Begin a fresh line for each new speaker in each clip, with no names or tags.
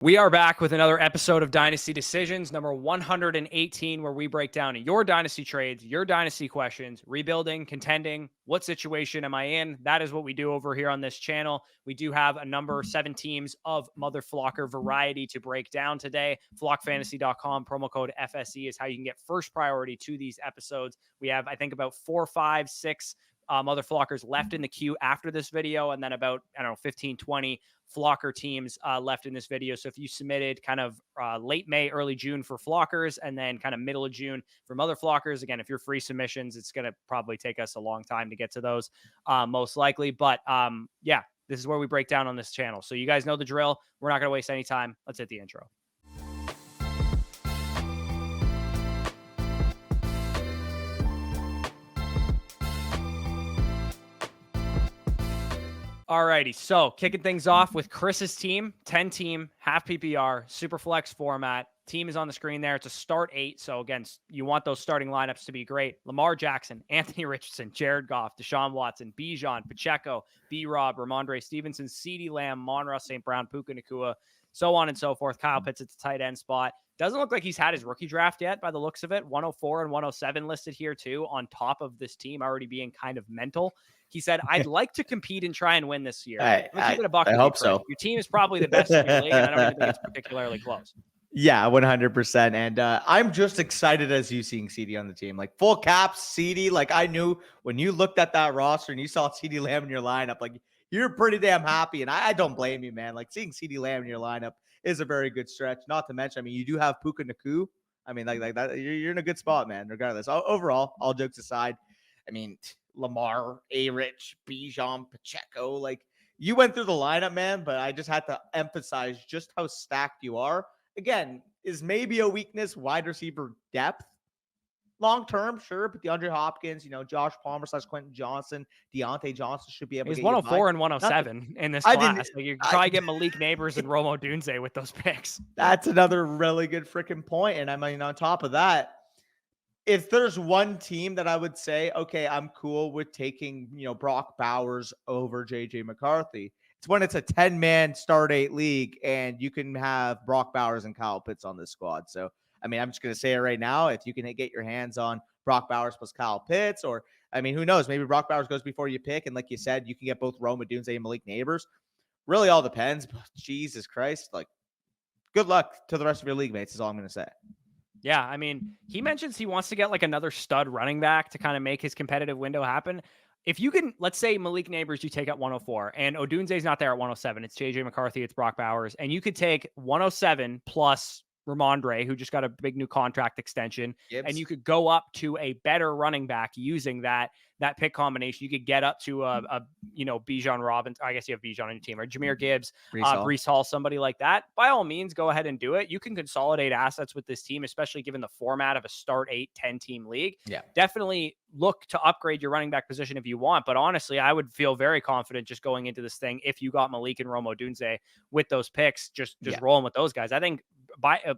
We are back with another episode of Dynasty Decisions, number 118, where we break down your dynasty trades, your dynasty questions, rebuilding, contending, what situation am I in? That is what we do over here on this channel. We do have a number 7 teams of Mother Flocker variety to break down today. Flockfantasy.com, promo code FSE is how you can get first priority to these episodes. We have, I think, about 4, 5, 6 Mother Flockers left in the queue after this video, and then about, 15, 20 Flocker teams left in this video. So if you submitted kind of late May, early June for Flockers, and then kind of middle of June for Mother Flockers, again, if you're free submissions, it's going to probably take us a long time to get to those, most likely. But yeah, this is where we break down on this channel. So you guys know the drill. We're not going to waste any time. Let's hit the intro. Alrighty, so kicking things off with Chris's team, 10-team, half PPR, super flex format. Team is on the screen there. It's a start 8. So again, you want those starting lineups to be great. Lamar Jackson, Anthony Richardson, Jared Goff, Deshaun Watson, Bijan, Pacheco, B-Rob, Ramondre Stevenson, CeeDee Lamb, Monra, St. Brown, Puka Nacua, so on and so forth. Kyle Pitts at the tight end spot. Doesn't look like he's had his rookie draft yet by the looks of it. 104 and 107 listed here too, on top of this team already being kind of mental. He said, I'd like to compete and try and win this year.
I hope so.
Your team is probably the best in your league, and I don't even think it's particularly close.
Yeah, 100%. And I'm just excited as you seeing CD on the team. Like full caps, CD. Like I knew when you looked at that roster and you saw CD Lamb in your lineup, like you're pretty damn happy. And I don't blame you, man. Like seeing CD Lamb in your lineup is a very good stretch. Not to mention, I mean, you do have Puka Nacua. I mean, like that, you're in a good spot, man, regardless. Overall, all jokes aside, I mean, Lamar, A-Rich, Bijan, Pacheco, like you went through the lineup, man, but I just had to emphasize just how stacked you are. Again, is maybe a weakness wide receiver depth. Long term, sure, but DeAndre Hopkins, Josh Palmer / Quentin Johnson, Deontay Johnson should be able to get
104 and 107 in this class. Like you can probably get Malik Neighbors and Rome Odunze with those picks.
That's another really good freaking point. And I mean, on top of that, if there's one team that I would say, okay, I'm cool with taking, Brock Bowers over JJ McCarthy, it's when it's a 10-man start 8 league and you can have Brock Bowers and Kyle Pitts on this squad. So, I mean, I'm just going to say it right now. If you can get your hands on Brock Bowers plus Kyle Pitts, or, I mean, who knows? Maybe Brock Bowers goes before you pick. And like you said, you can get both Rome Odunze and Malik Neighbors. Really all depends. But Jesus Christ. Like, good luck to the rest of your league mates is all I'm going to say.
Yeah, I mean, he mentions he wants to get like another stud running back to kind of make his competitive window happen. If you can, let's say Malik Neighbors, you take at 104 and Odunze's not there at 107. It's JJ McCarthy, it's Brock Bowers. And you could take 107 plus Ramondre, who just got a big new contract extension. And you could go up to a better running back using that pick combination. You could get up to Bijan Robinson. I guess you have Bijan on your team, or Jahmyr Gibbs, Breece Hall, somebody like that. By all means, go ahead and do it. You can consolidate assets with this team, especially given the format of a start 8, 10-team league. Yeah, definitely look to upgrade your running back position if you want. But honestly, I would feel very confident just going into this thing if you got Malik and Rome Odunze with those picks, just rolling with those guys. I think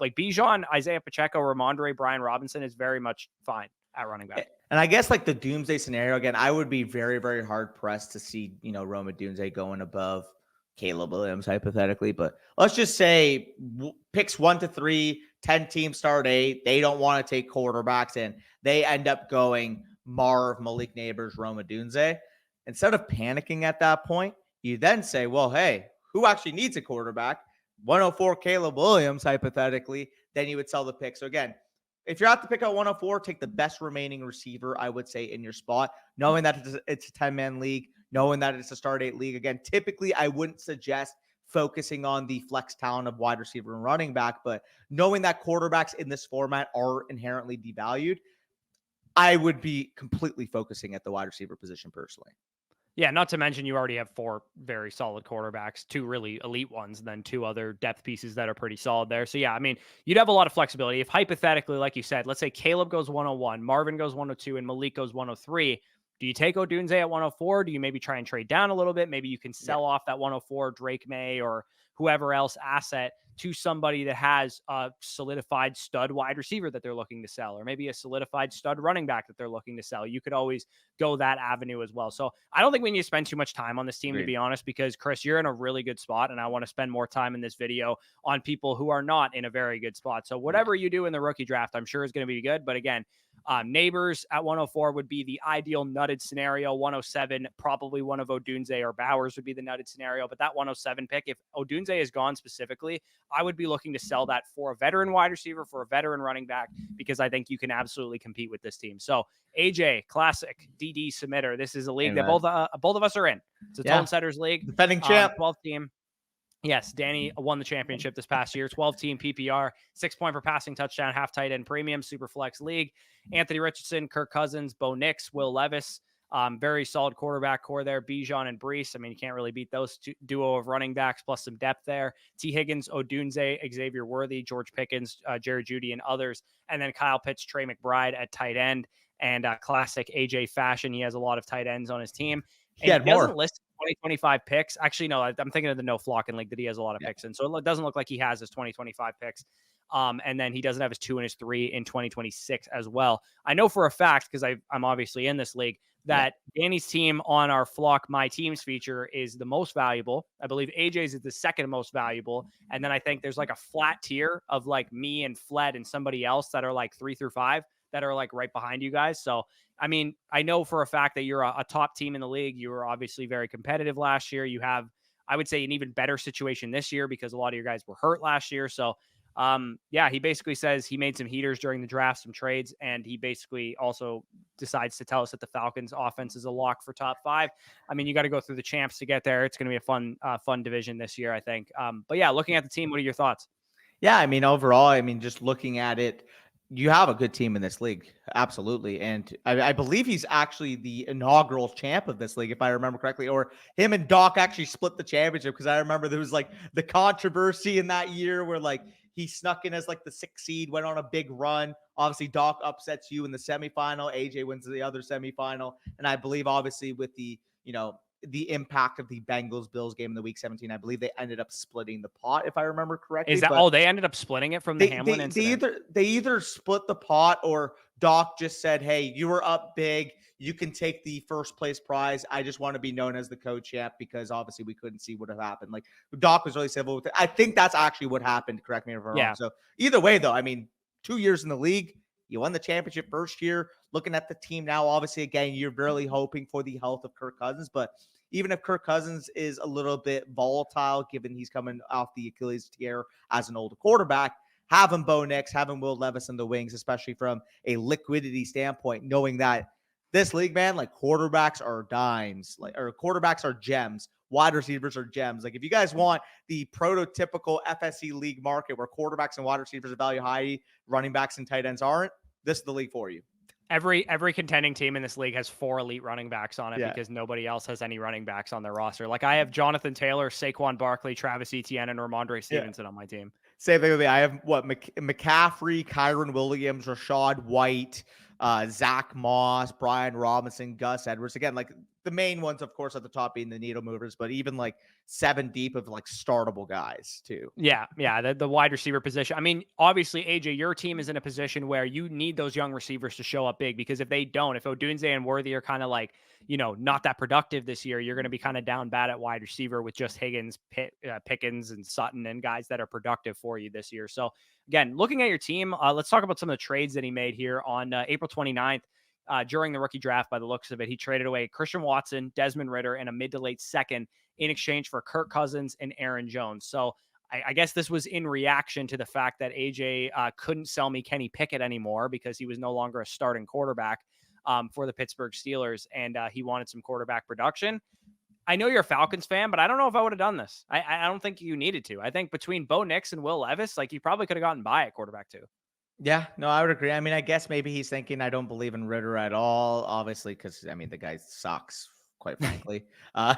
like Bijan, Isaiah Pacheco, Ramondre, Brian Robinson is very much fine at running back.
And I guess like the doomsday scenario, again, I would be very, very hard pressed to see, Rome Odunze going above Caleb Williams hypothetically. But let's just say picks 1 to 3, 10-team start 8. They don't want to take quarterbacks and they end up going Marv, Malik Neighbors, Rome Odunze. Instead of panicking at that point, you then say, well, hey, who actually needs a quarterback? 104 Caleb Williams, hypothetically, then you would sell the pick. So again, if you're at the pick at 104, take the best remaining receiver, I would say, in your spot, knowing that it's a 10-man league, knowing that it's a start 8 league. Again, typically I wouldn't suggest focusing on the flex talent of wide receiver and running back, but knowing that quarterbacks in this format are inherently devalued, I would be completely focusing at the wide receiver position personally.
Yeah, not to mention you already have 4 very solid quarterbacks, 2 really elite ones, and then 2 other depth pieces that are pretty solid there. So yeah, I mean, you'd have a lot of flexibility. If hypothetically, like you said, let's say Caleb goes 101, Marvin goes 102, and Malik goes 103, do you take Odunze at 104? Do you maybe try and trade down a little bit? Maybe you can sell off that 104 Drake May or whoever else asset to somebody that has a solidified stud wide receiver that they're looking to sell, or maybe a solidified stud running back that they're looking to sell. You could always go that avenue as well. So I don't think we need to spend too much time on this team, to be honest, because Chris, you're in a really good spot, and I want to spend more time in this video on people who are not in a very good spot. So whatever you do in the rookie draft, I'm sure is going to be good. But again, Neighbors at 104 would be the ideal nutted scenario. 107, probably one of Odunze or Bowers would be the nutted scenario. But that 107 pick, if Odunze is gone specifically, I would be looking to sell that for a veteran wide receiver, for a veteran running back, because I think you can absolutely compete with this team. So AJ, classic DD submitter. This is a league that both of us are in. It's a tone setters league.
Defending champ.
12 team. Yes, Danny won the championship this past year. 12-team PPR, 6-point per passing touchdown, half tight end premium, super flex league. Anthony Richardson, Kirk Cousins, Bo Nix, Will Levis. Very solid quarterback core there. Bijan and Brees. I mean, you can't really beat those duo of running backs, plus some depth there. T. Higgins, Odunze, Xavier Worthy, George Pickens, Jerry Jeudy, and others. And then Kyle Pitts, Trey McBride at tight end. And classic AJ fashion, he has a lot of tight ends on his team.
He had more.
Doesn't list 2025 picks. Actually, no, I'm thinking of the no flocking league that he has a lot of picks in. So it doesn't look like he has his 2025 picks. And then he doesn't have his 2 and his 3 in 2026 as well. I know for a fact, because I'm obviously in this league, that Danny's team on our Flock My Teams feature is the most valuable. I believe AJ's is the second most valuable. And then I think there's like a flat tier of like me and Fled and somebody else that are like 3 through 5 that are like right behind you guys. So, I mean, I know for a fact that you're a top team in the league. You were obviously very competitive last year. You have, I would say, an even better situation this year because a lot of your guys were hurt last year. So, he basically says he made some heaters during the draft, some trades, and he basically also decides to tell us that the Falcons offense is a lock for top 5. I mean, you got to go through the champs to get there. It's going to be a fun division this year, I think. But yeah, looking at the team, what are your thoughts?
Yeah, I mean, overall, I mean, just looking at it, you have a good team in this league. Absolutely. And I believe he's actually the inaugural champ of this league, if I remember correctly, or him and Doc actually split the championship. Cause I remember there was like the controversy in that year where like he snuck in as like the 6th seed, went on a big run. Obviously Doc upsets you in the semifinal. AJ wins the other semifinal. And I believe obviously with the, the impact of the Bengals-Bills game in the Week 17, I believe they ended up splitting the pot, if I remember correctly.
Is that? They ended up splitting it from the Hamlin incident.
They either split the pot or Doc just said, "Hey, you were up big. You can take the first place prize. I just want to be known as the co-champ because obviously we couldn't see what had happened." Like Doc was really civil with it. I think that's actually what happened. Correct me if I'm wrong. So either way, though, I mean, 2 years in the league. You won the championship first year. Looking at the team now, obviously, again, you're really hoping for the health of Kirk Cousins. But even if Kirk Cousins is a little bit volatile, given he's coming off the Achilles tear as an older quarterback, having Bo Nix, having Will Levis in the wings, especially from a liquidity standpoint, knowing that this league, man, like quarterbacks are dimes, or quarterbacks are gems. Wide receivers are gems. Like if you guys want the prototypical FSC league market where quarterbacks and wide receivers are valued high, running backs and tight ends aren't, this is the league for you.
Every contending team in this league has 4 elite running backs on it because nobody else has any running backs on their roster. Like I have Jonathan Taylor, Saquon Barkley, Travis Etienne, and Ramondre Stevenson on my team.
Same thing with me. I have McCaffrey, Kyron Williams, Rashad White, Zach Moss, Brian Robinson, Gus Edwards. Again, like the main ones, of course, at the top being the needle movers, but even like 7 deep of like startable guys too.
Yeah. The wide receiver position. I mean, obviously, AJ, your team is in a position where you need those young receivers to show up big because if they don't, if Odunze and Worthy are kind of like, not that productive this year, you're going to be kind of down bad at wide receiver with just Higgins, Pickens, and Sutton and guys that are productive for you this year. So again, looking at your team, let's talk about some of the trades that he made here on April 29th. During the rookie draft, by the looks of it, he traded away Christian Watson, Desmond Ridder, and a mid to late second in exchange for Kirk Cousins and Aaron Jones. So I guess this was in reaction to the fact that AJ couldn't sell me Kenny Pickett anymore because he was no longer a starting quarterback for the Pittsburgh Steelers, and he wanted some quarterback production. I know you're a Falcons fan, but I don't know if I would have done this. I don't think you needed to. I think between Bo Nix and Will Levis, like you probably could have gotten by at quarterback too.
Yeah, no, I would agree. I mean, I guess maybe he's thinking I don't believe in Ritter at all, obviously, because I mean the guy sucks, quite frankly. And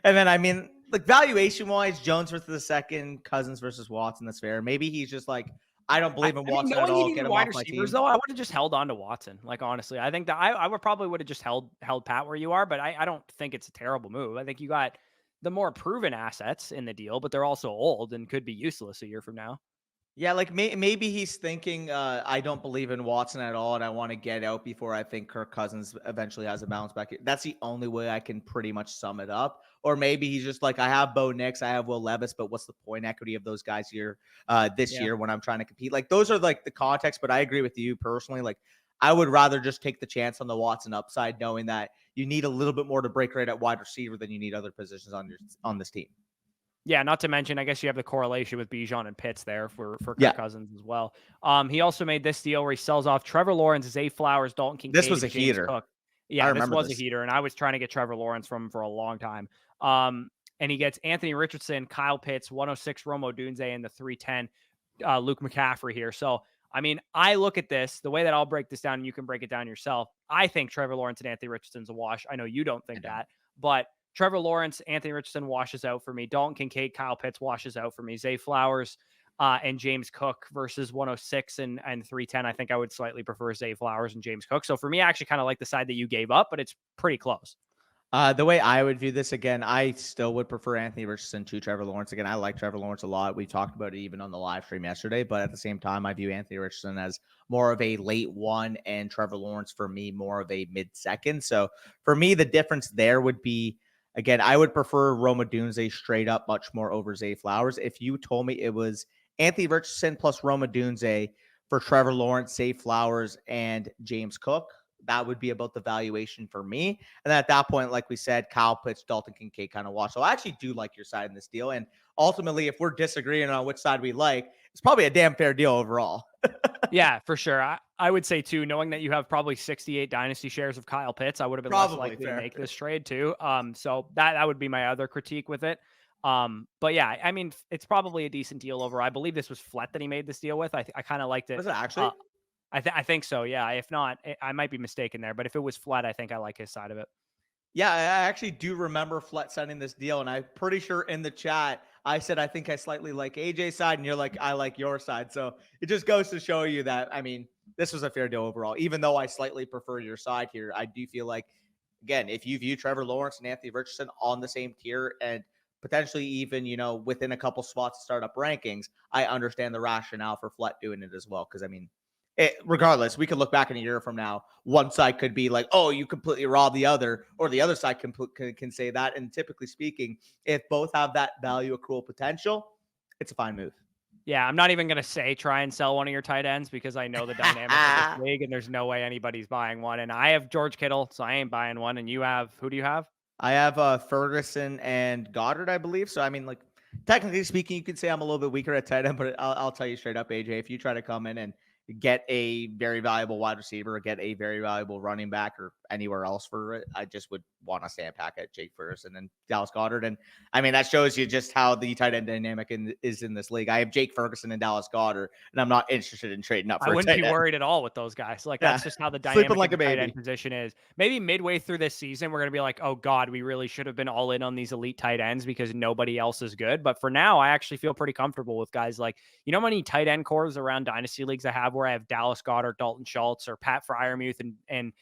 then I mean, like valuation wise, Jones versus the second, Cousins versus Watson. That's fair. Maybe he's just like, I don't believe in Watson at all. Get him off my team.
Though I would have just held on to Watson. Like honestly, I think that I would probably would have just held pat where you are, but I don't think it's a terrible move. I think you got the more proven assets in the deal, but they're also old and could be useless a year from now.
Yeah, like maybe he's thinking, I don't believe in Watson at all, and I want to get out before I think Kirk Cousins eventually has a bounce back. That's the only way I can pretty much sum it up. Or maybe he's just like, I have Bo Nix, I have Will Levis, but what's the point equity of those guys here this
Yeah.
year when I'm trying to compete? Like those are like the context, but I agree with you personally. Like I would rather just take the chance on the Watson upside, knowing that you need a little bit more to break right at wide receiver than you need other positions on this team.
Yeah, not to mention, I guess you have the correlation with Bijan and Pitts there for
Yeah,
Kirk Cousins as well. He also made this deal where he sells off Trevor Lawrence, Zay Flowers, Dalton
this
Kincaid,
was a
and James
heater.
Cook.
I
Yeah, this
remember
was a
this.
heater, and I was trying to get Trevor Lawrence from him for a long time. And he gets Anthony Richardson, Kyle Pitts, 106 Romo Dunze, and the 310 Luke McCaffrey here. So, I mean, I look at this the way that I'll break this down, and you can break it down yourself. I think Trevor Lawrence and Anthony Richardson's a wash. I know you don't think that, but Trevor Lawrence, Anthony Richardson washes out for me. Dalton Kincaid, Kyle Pitts washes out for me. Zay Flowers and James Cook versus 106 and 310. I think I would slightly prefer Zay Flowers and James Cook. So for me, I actually kind of like the side that you gave up, but it's pretty close.
The way I would view this, again, I still would prefer Anthony Richardson to Trevor Lawrence. Again, I like Trevor Lawrence a lot. We talked about it even on the live stream yesterday, but at the same time, I view Anthony Richardson as more of a late one and Trevor Lawrence for me more of a mid-second. So for me, the difference there would be, again, I would prefer Roma Dunze straight up much more over Zay Flowers. If you told me it was Anthony Richardson plus Roma Dunze for Trevor Lawrence, Zay Flowers, and James Cook, that would be about the valuation for me. And then at that point, like we said, Kyle Pitts, Dalton Kincaid kind of wash. So I actually do like your side in this deal. And ultimately, if we're disagreeing on which side we like, it's probably a damn fair deal overall.
Yeah, for sure. I would say too, knowing that you have probably 68 dynasty shares of Kyle Pitts, I would have been less likely to make this trade too. So that would be my other critique with it. But yeah, I mean, it's probably a decent deal over. I believe this was Flett that he made this deal with. I kind of liked it.
Was it actually?
I think so. Yeah. If not, I might be mistaken there. But if it was Flett, I think I like his side of it.
Yeah, I actually do remember Flett sending this deal, and I'm pretty sure in the chat I said I think I slightly like AJ's side, and you're like I like your side. So it just goes to show you that I mean this was a fair deal overall. Even though I slightly prefer your side here, I do feel like again if you view Trevor Lawrence and Anthony Richardson on the same tier and potentially even within a couple spots to start up rankings, I understand the rationale for Flett doing it as well. Because I mean regardless, we could look back in a year from now. One side could be like, "Oh, you completely robbed the other," or the other side can say that. And typically speaking, if both have that value accrual potential, it's a fine move.
Yeah, I'm not even going to say try and sell one of your tight ends because I know the dynamic of this league and there's no way anybody's buying one. And I have George Kittle, so I ain't buying one. And you have, who do you have?
I have Ferguson and Goddard, I believe. So I mean, like technically speaking, you could say I'm a little bit weaker at tight end, but I'll tell you straight up, AJ, if you try to come in and get a very valuable wide receiver, or get a very valuable running back, or anywhere else for it, I just would want to stand back at Jake Ferguson and Dallas Goddard. And I mean, that shows you just how the tight end dynamic is in this league. I have Jake Ferguson and Dallas Goddard, and I'm not interested in trading up for
I
a
wouldn't be
tight end.
worried at all with those guys. Like
Yeah.
that's just how the
Sleeping
dynamic
like
of the
a
tight
baby.
end position is. Maybe midway through this season, we're gonna be like, oh God, we really should have been all in on these elite tight ends because nobody else is good. But for now, I actually feel pretty comfortable with guys like, how many tight end cores around dynasty leagues I have where I have Dallas Goddard, Dalton Schultz, or Pat Freiermuth and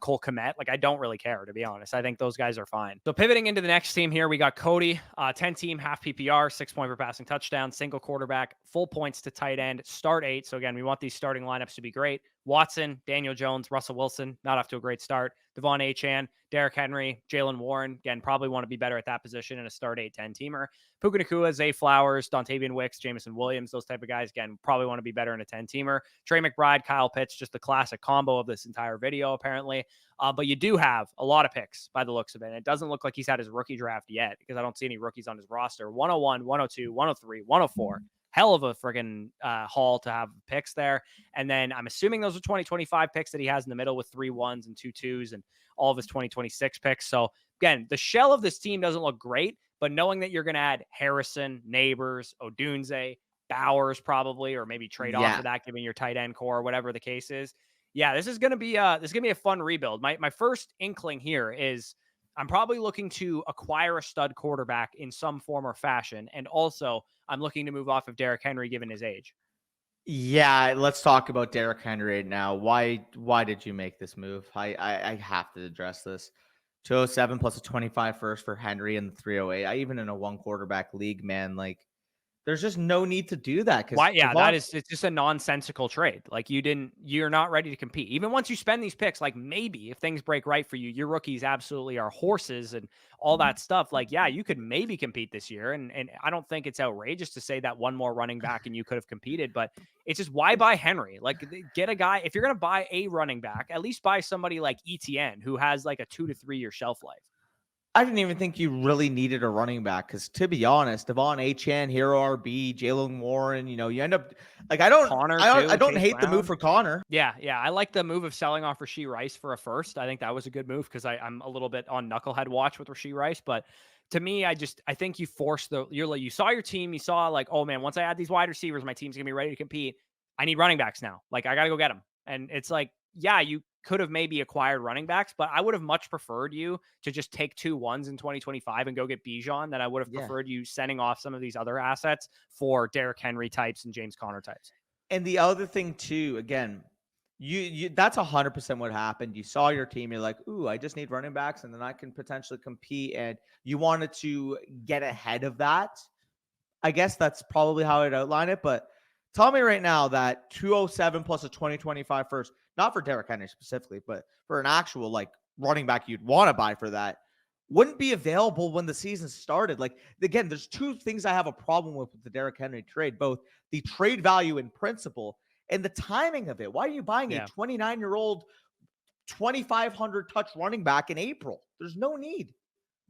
Cole Kmet. Like, I don't really care, to be honest. I think those guys are fine. So pivoting into the next team here, we got Cody, 10 team, half PPR, 6 point per passing touchdown, single quarterback, full points to tight end, start 8. So again, we want these starting lineups to be great. Watson, Daniel Jones, Russell Wilson, not off to a great start. Devon Achane, Derrick Henry, Jalen Warren, again, probably want to be better at that position in a start 8-10 teamer. Puka Nacua, Zay Flowers, Dontavian Wicks, Jameson Williams, those type of guys, again, probably want to be better in a 10 teamer. Trey McBride, Kyle Pitts, just the classic combo of this entire video, apparently. But you do have a lot of picks by the looks of it. And it doesn't look like he's had his rookie draft yet because I don't see any rookies on his roster. 101, 102, 103, 104. Hell of a friggin' haul to have picks there. And then I'm assuming those are 2025 picks that he has in the middle with 3 1s and 2 2s and all of his 2026 picks. So again, the shell of this team doesn't look great, but knowing that you're going to add Harrison, Neighbors, Odunze, Bowers probably, or maybe trade off of that, given your tight end core, whatever the case is. Yeah, this is gonna be a fun rebuild. My first inkling here is I'm probably looking to acquire a stud quarterback in some form or fashion, and also I'm looking to move off of Derrick Henry given his age.
Yeah, let's talk about Derrick Henry right now. Why did you make this move? I have to address this. 207 plus a 25 first for Henry and the 308. I even in a one quarterback league, man, like there's just no need to do that because
Why? Yeah, it's just a nonsensical trade. Like you're not ready to compete. Even once you spend these picks, like maybe if things break right for you, your rookies absolutely are horses and all that stuff. Like, yeah, you could maybe compete this year. And I don't think it's outrageous to say that one more running back and you could have competed, but it's just why buy Henry? Like get a guy, if you're gonna buy a running back, at least buy somebody like ETN who has like a 2 to 3 year shelf life.
I didn't even think you really needed a running back because, to be honest, Devon Achane, Hero RB, Jalen Warren, you end up like I don't hate the move for Connor.
Yeah, I like the move of selling off Rashee Rice for a first. I think that was a good move because I'm a little bit on knucklehead watch with Rashee Rice, but to me, I think you forced you saw your team, you saw like, oh man, once I add these wide receivers, my team's gonna be ready to compete. I need running backs now. Like I gotta go get them, and it's like, yeah, you could have maybe acquired running backs, but I would have much preferred you to just take 2 1s in 2025 and go get Bijan than I would have preferred you sending off some of these other assets for Derrick Henry types and James Conner types.
And the other thing too, again, you that's 100% what happened. You saw your team, you're like, ooh, I just need running backs, and then I can potentially compete. And you wanted to get ahead of that. I guess that's probably how I'd outline it. But tell me right now that 207 plus a 2025 first, not for Derrick Henry specifically, but for an actual like running back you'd want to buy for that, wouldn't be available when the season started. Like, again, there's 2 things I have a problem with the Derrick Henry trade, both the trade value in principle and the timing of it. Why are you buying a 29-year-old 2,500 touch running back in April? There's no need.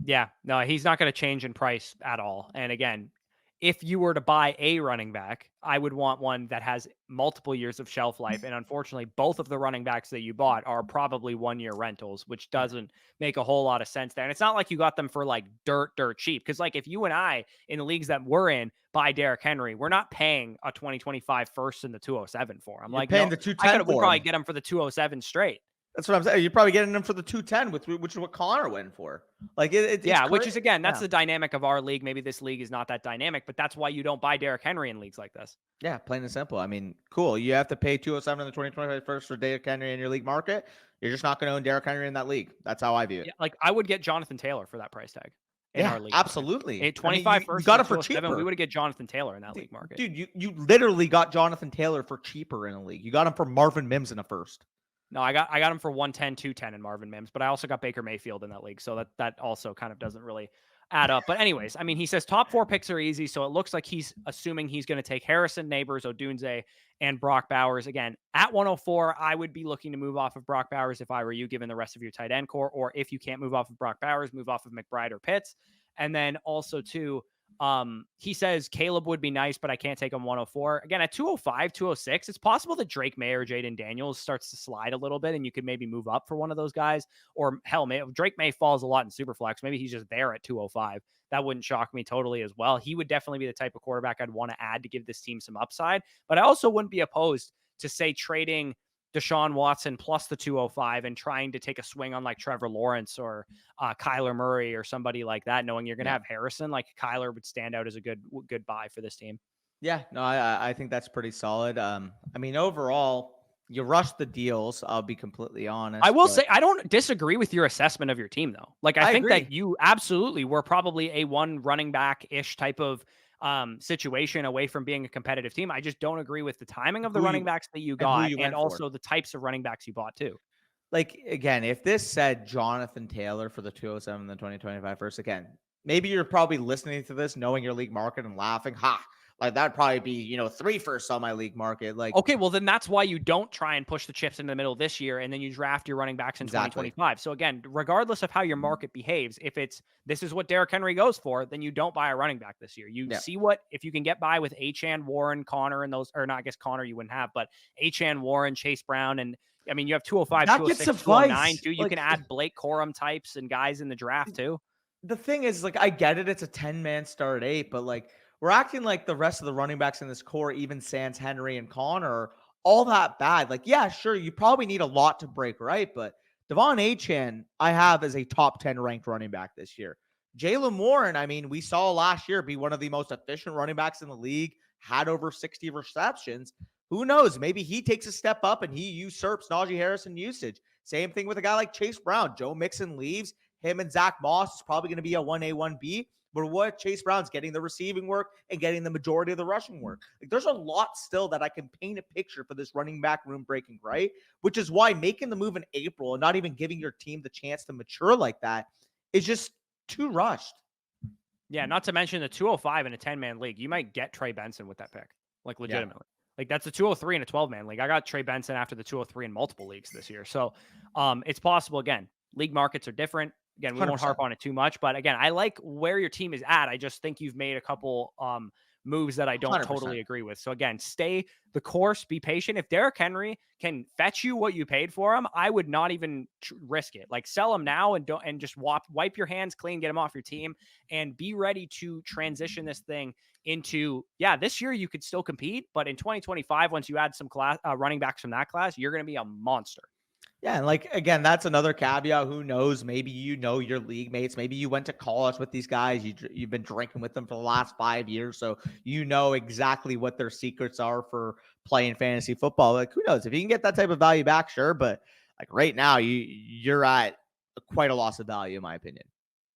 Yeah, no, he's not going to change in price at all. And again, if you were to buy a running back, I would want one that has multiple years of shelf life. And unfortunately, both of the running backs that you bought are probably 1-year rentals, which doesn't make a whole lot of sense there. And it's not like you got them for like dirt cheap. Because like if you and I in the leagues that we're in buy Derrick Henry, we're not paying a 2025 first in the 207 for him.
You're
like
paying the 210
we'd probably get him for the 207 straight.
That's what I'm saying. You're probably getting them for the 210, which is what Connor went for. Like
which is again, that's the dynamic of our league. Maybe this league is not that dynamic, but that's why you don't buy Derrick Henry in leagues like this.
Yeah, plain and simple. I mean, cool. You have to pay 207 in the 2025 first for Derrick Henry in your league market. You're just not going to own Derrick Henry in that league. That's how I view it.
Yeah, like I would get Jonathan Taylor for that price tag. In our league
absolutely.
Market. 25 first,
you got it for cheaper.
We would have get Jonathan Taylor in that league market.
Dude, you literally got Jonathan Taylor for cheaper in a league. You got him for Marvin Mims in a first.
No, I got him for 110, 210 in Marvin Mims, but I also got Baker Mayfield in that league, so that also kind of doesn't really add up. But anyways, I mean, he says top 4 picks are easy, so it looks like he's assuming he's going to take Harrison, Neighbors, Odunze, and Brock Bowers. Again, at 104, I would be looking to move off of Brock Bowers if I were you, given the rest of your tight end core, or if you can't move off of Brock Bowers, move off of McBride or Pitts. And then also too, he says Caleb would be nice, but I can't take him 104. Again, at 205, 206, it's possible that Drake May or Jaden Daniels starts to slide a little bit and you could maybe move up for one of those guys. Or hell, Drake May falls a lot in Superflex. Maybe he's just there at 205. That wouldn't shock me totally as well. He would definitely be the type of quarterback I'd want to add to give this team some upside. But I also wouldn't be opposed to, say, trading Deshaun Watson plus the 205 and trying to take a swing on like Trevor Lawrence or Kyler Murray or somebody like that, knowing you're going to have Harrison. Like Kyler would stand out as a good buy for this team.
Yeah, no, I think that's pretty solid. I mean, overall, you rushed the deals. I'll be completely honest.
I will say I don't disagree with your assessment of your team, though. Like I think that you absolutely were probably a one running back ish type of situation away from being a competitive team. I just don't agree with the timing of the running backs that you got and also the types of running backs you bought too.
Like, again, if this said Jonathan Taylor for the 207 and the 2025 first, again, maybe you're probably listening to this knowing your league market and laughing. Like that'd probably be, 3 firsts on my league market. Like,
okay, well then that's why you don't try and push the chips in the middle this year and then you draft your running backs in 2025. So again, regardless of how your market behaves, if this is what Derrick Henry goes for, then you don't buy a running back this year. You see if you can get by with Achane, Warren, Connor, and those, or not, I guess Connor you wouldn't have, but Achane, Warren, Chase Brown, and I mean, you have 205, 206, 209 too. You can add Blake Corum types and guys in the draft too.
The thing is, like, I get it. It's a 10-man start 8, but like, we're acting like the rest of the running backs in this core, even Sans, Henry, and Connor, are all that bad. Like, yeah, sure, you probably need a lot to break right, but Devon Achane, I have as a top 10 ranked running back this year. Jalen Warren, I mean, we saw last year be one of the most efficient running backs in the league, had over 60 receptions. Who knows? Maybe he takes a step up and he usurps Najee Harris in usage. Same thing with a guy like Chase Brown. Joe Mixon leaves. him and Zach Moss is probably going to be a 1A, 1B. But what Chase Brown's getting the receiving work and getting the majority of the rushing work. Like, there's a lot still that I can paint a picture for this running back room breaking, right? Which is why making the move in April and not even giving your team the chance to mature like that is just too rushed.
Yeah, not to mention the 205 in a 10-man league. You might get Trey Benson with that pick, like legitimately. Yeah. Like that's a 203 in a 12-man league. I got Trey Benson after the 203 in multiple leagues this year. So it's possible. Again, league markets are different. Again, we 100%. Won't harp on it too much, but again, I like where your team is at. I just think you've made a couple moves that I don't 100%. Totally agree with. So again, stay the course, be patient. If Derrick Henry can fetch you what you paid for him, I would not even risk it. Like sell him now and just wipe your hands clean, get him off your team, and be ready to transition this thing into, this year you could still compete, but in 2025, once you add some class running backs from that class, you're going to be a monster.
Yeah, and like, again, that's another caveat. Who knows? Maybe you know your league mates. Maybe you went to college with these guys. You've been drinking with them for the last 5 years, so you know exactly what their secrets are for playing fantasy football. Like, who knows? If you can get that type of value back, sure. But like right now, you're at quite a loss of value, in my opinion.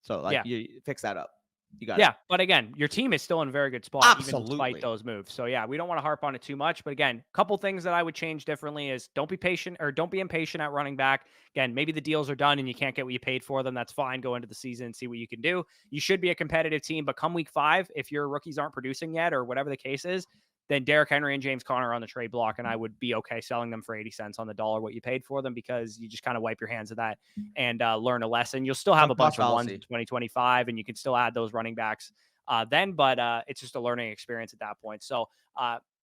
So like, you fix that up. You got it.
But again, your team is still in a very good spot, even despite those moves. So we don't want to harp on it too much. But again, a couple things that I would change differently is don't be patient or don't be impatient at running back. Again, maybe the deals are done and you can't get what you paid for them. That's fine. Go into the season and see what you can do. You should be a competitive team, but come week 5, if your rookies aren't producing yet or whatever the case is, then Derrick Henry and James Conner are on the trade block, and I would be okay selling them for 80 cents on the dollar what you paid for them, because you just kind of wipe your hands of that and learn a lesson. You'll still have a bunch of ones in 2025, and you can still add those running backs then, but it's just a learning experience at that point. So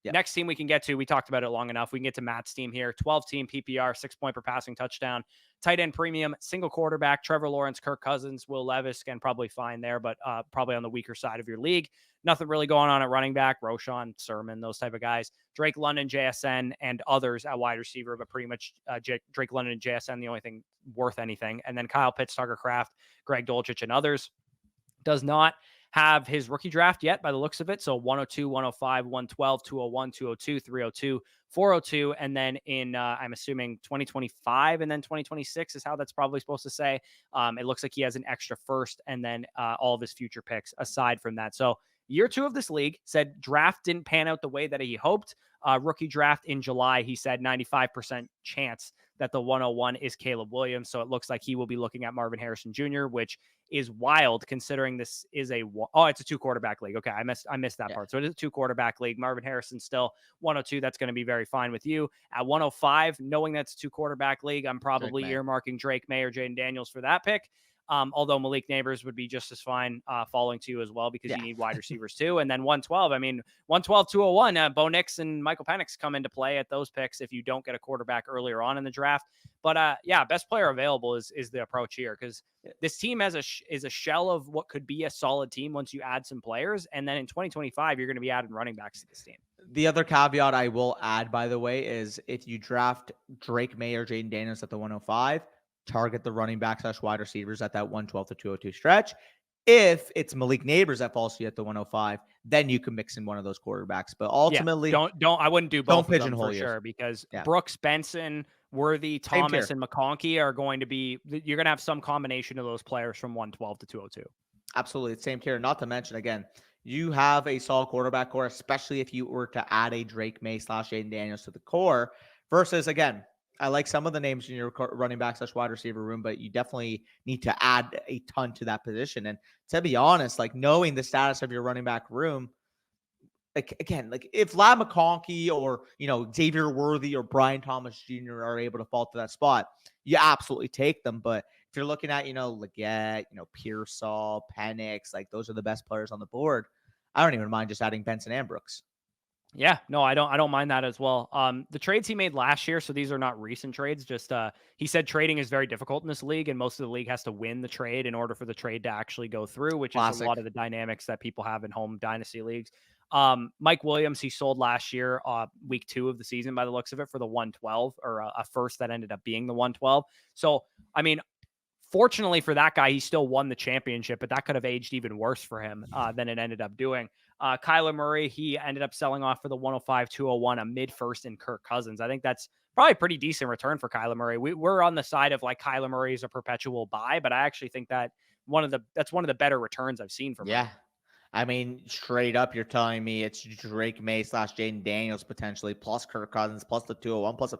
next team we can get to, we talked about it long enough. We can get to Matt's team here. 12-team PPR, 6 point per passing touchdown, tight end premium, single quarterback, Trevor Lawrence, Kirk Cousins, Will Levis, again, probably fine there, but probably on the weaker side of your league. Nothing really going on at running back, Roshan, Sermon, those type of guys. Drake London, JSN, and others at wide receiver, but pretty much Drake London and JSN, the only thing worth anything. And then Kyle Pitts, Tucker Kraft, Greg Dulcich, and others. Does not have his rookie draft yet by the looks of it. So 102, 105, 112, 201, 202, 302, 402. And then in, I'm assuming 2025 and then 2026 is how that's probably supposed to say. It looks like he has an extra first and then all of his future picks aside from that. So year 2 of this league, said draft didn't pan out the way that he hoped. Rookie draft in July, he said 95% chance that the 101 is Caleb Williams. So it looks like he will be looking at Marvin Harrison Jr., which is wild considering this is it's a 2 quarterback league. Okay. I missed that part. So it is a 2 quarterback league. Marvin Harrison still 102. That's going to be very fine with you. At 105, knowing that's a 2 quarterback league, I'm probably earmarking Drake May or Jaden Daniels for that pick. Although Malik Neighbors would be just as fine falling to you as well, because you need wide receivers too. And then 112, 112, 201, Bo Nix and Michael Penix come into play at those picks if you don't get a quarterback earlier on in the draft. But best player available is the approach here, because this team is a shell of what could be a solid team once you add some players. And then in 2025, you're going to be adding running backs to this team.
The other caveat I will add, by the way, is if you draft Drake May or Jaden Daniels at the 105, target the running back / wide receivers at that 112 to 202 stretch. If it's Malik Neighbors that falls to you at the 105, then you can mix in one of those quarterbacks. But ultimately,
I wouldn't do both
don't pigeonhole
for sure, because Brooks, Benson, Worthy, Thomas, and McConkey are going to be, you're going to have some combination of those players from 112 to 202.
Absolutely. It's same tier. Not to mention, again, you have a solid quarterback core, especially if you were to add a Drake May / Jaden Daniels to the core, versus, again, I like some of the names in your running back / wide receiver room, but you definitely need to add a ton to that position. And to be honest, like, knowing the status of your running back room, like, again, like if Lab McConkey or, Xavier Worthy or Brian Thomas Jr. are able to fall to that spot, you absolutely take them. But if you're looking at, Leggett, Pearsall, Penix, like those are the best players on the board, I don't even mind just adding Benson and Brooks.
Yeah, no, I don't mind that as well. The trades he made last year, so these are not recent trades. Just he said trading is very difficult in this league, and most of the league has to win the trade in order for the trade to actually go through, which is a lot of the dynamics that people have in home dynasty leagues. Mike Williams, he sold last year, week 2 of the season by the looks of it, for the 112, or a first that ended up being the 112. So, fortunately for that guy, he still won the championship, but that could have aged even worse for him than it ended up doing. Kyler Murray, he ended up selling off for the 105, 201, a mid first in Kirk Cousins. I think that's probably a pretty decent return for Kyler Murray. We're on the side of like Kyler Murray is a perpetual buy, but I actually think that that's one of the better returns I've seen from him.
Yeah. I mean, straight up, you're telling me it's Drake May / Jaden Daniels potentially, plus Kirk Cousins, plus the 201, plus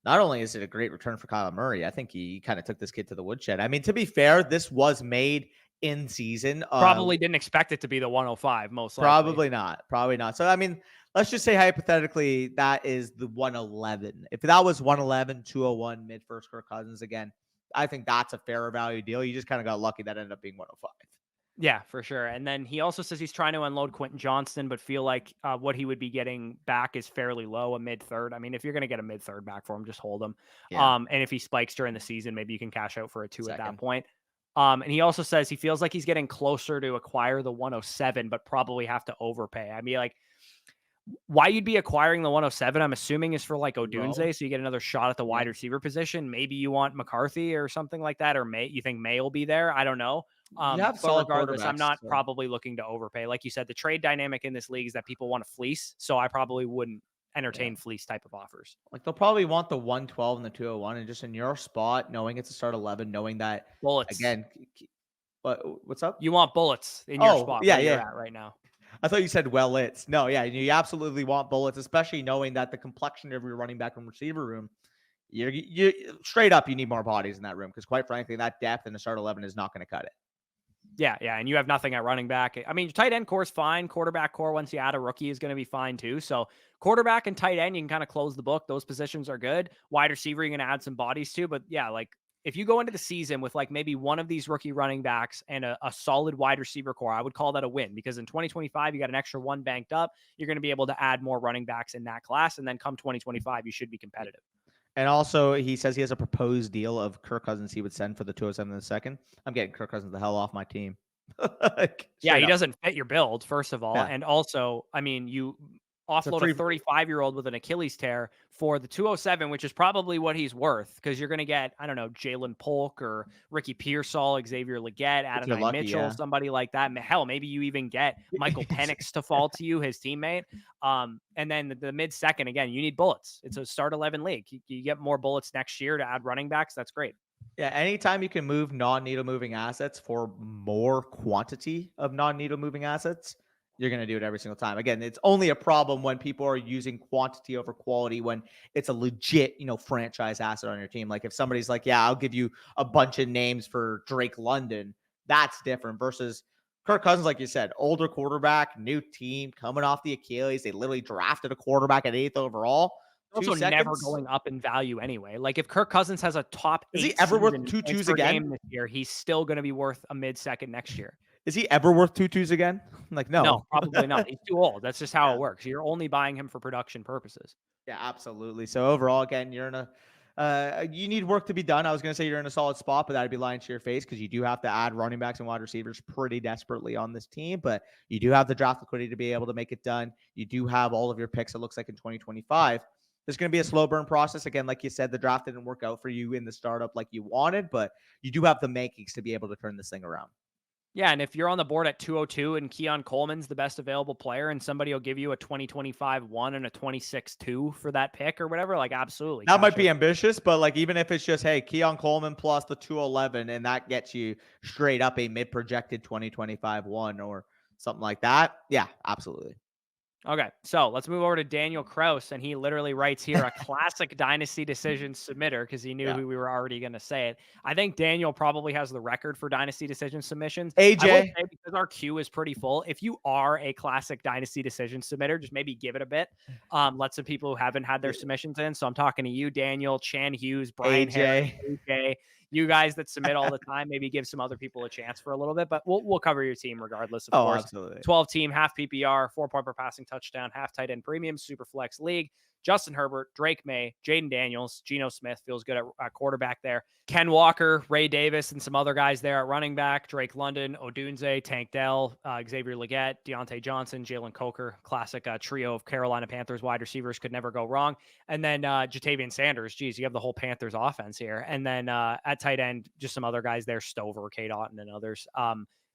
not only is it a great return for Kyler Murray, I think he kind of took this kid to the woodshed. I mean, to be fair, this was made in season.
Probably didn't expect it to be the 105, most likely.
Probably not. So, I mean, let's just say hypothetically that is the 111. If that was 111, 201, mid first Kirk Cousins again, I think that's a fairer value deal. You just kind of got lucky that ended up being 105.
Yeah, for sure. And then he also says he's trying to unload Quentin Johnston, but feel like what he would be getting back is fairly low, a mid third. I mean, if you're going to get a mid third back for him, just hold him.
Yeah.
And if he spikes during the season, maybe you can cash out for a 2 at that
Second.
point. And he also says he feels like he's getting closer to acquire the 107, but probably have to overpay. I mean, like, why you'd be acquiring the 107, I'm assuming, is for like Odunze, so you get another shot at the wide receiver position. Maybe you want McCarthy or something like that, or you think May will be there. I don't know.
But
regardless, I'm not probably looking to overpay. Like you said, the trade dynamic in this league is that people want to fleece, so I probably wouldn't entertain fleece type of offers.
Like they'll probably want the 112 and the 201, and just in your spot, knowing it's a start 11, knowing that
bullets
again. What's up?
You want bullets in your spot?
Yeah,
you're at right now.
I thought you said it's no, yeah, you absolutely want bullets, especially knowing that the complexion of your running back and receiver room, you straight up, you need more bodies in that room because, quite frankly, that depth in the start 11 is not going to cut it.
Yeah, and you have nothing at running back. I mean, your tight end core is fine. Quarterback core, once you add a rookie, is going to be fine too. So quarterback and tight end, you can kind of close the book. Those positions are good. Wide receiver, you're going to add some bodies too. But yeah, like if you go into the season with like maybe one of these rookie running backs and a solid wide receiver core, I would call that a win because in 2025, you got an extra one banked up. You're going to be able to add more running backs in that class. And then come 2025, you should be competitive.
And also, he says he has a proposed deal of Kirk Cousins he would send for the 207 in the second. I'm getting Kirk Cousins the hell off my team.
Yeah, he doesn't fit your build, first of all.
Yeah.
And also, I mean, you offload a 35-year-old with an Achilles tear for the 207, which is probably what he's worth because you're going to get, I don't know, Jalen Polk or Ricky Pearsall, Xavier Legette, Adonai Mitchell, somebody like that. Hell, maybe you even get Michael Penix to fall to you, his teammate. And then the mid-second, again, you need bullets. It's a start 11 league. You get more bullets next year to add running backs. That's great.
Yeah, anytime you can move non-needle moving assets for more quantity of non-needle moving assets, you're going to do it every single time. Again, it's only a problem when people are using quantity over quality when it's a legit, franchise asset on your team. Like if somebody's like, yeah, I'll give you a bunch of names for Drake London, that's different versus Kirk Cousins, like you said, older quarterback, new team, coming off the Achilles. They literally drafted a quarterback at 8th overall.
Also never going up in value anyway. Like if Kirk Cousins has a top 8
is he ever worth 2 twos again
this year, he's still going to be worth a mid-second next year.
Is he ever worth 2 twos again? Like,
no, probably not. He's too old. That's just how it works. You're only buying him for production purposes.
Yeah, absolutely. So overall, again, you're in you need work to be done. I was going to say you're in a solid spot, but that'd be lying to your face because you do have to add running backs and wide receivers pretty desperately on this team, but you do have the draft liquidity to be able to make it done. You do have all of your picks, it looks like, in 2025. There's going to be a slow burn process. Again, like you said, the draft didn't work out for you in the startup like you wanted, but you do have the makings to be able to turn this thing around.
Yeah, and if you're on the board at 202 and Keon Coleman's the best available player and somebody will give you a 2025 1 and a 26-2 for that pick or whatever, like absolutely.
That might be ambitious, but like even if it's just, hey, Keon Coleman plus the 211 and that gets you straight up a mid-projected 2025 1 or something like that. Yeah, absolutely.
Okay, so let's move over to Daniel Kraus, and he literally writes here a classic Dynasty Decisions submitter because he knew who we were already going to say it. I think Daniel probably has the record for Dynasty Decisions submissions.
AJ,
because our queue is pretty full, if you are a classic Dynasty Decisions submitter, just maybe give it a bit. Let some people who haven't had their submissions in. So I'm talking to you, Daniel, Chan Hughes, Brian Harris, AJ. You guys that submit all the time, maybe give some other people a chance for a little bit, but we'll cover your team regardless. Of course,
absolutely.
12 team, half PPR, 4-point per passing touchdown, half tight end premium, super flex league. Justin Herbert, Drake May, Jaden Daniels, Geno Smith feels good at quarterback there. Ken Walker, Ray Davis, and some other guys there at running back. Drake London, Odunze, Tank Dell, Xavier Legette, Deontay Johnson, Jalen Coker. Classic trio of Carolina Panthers wide receivers could never go wrong. And then Jatavian Sanders. Geez, you have the whole Panthers offense here. And then at tight end, just some other guys there, Stover, Kate Otten, and others.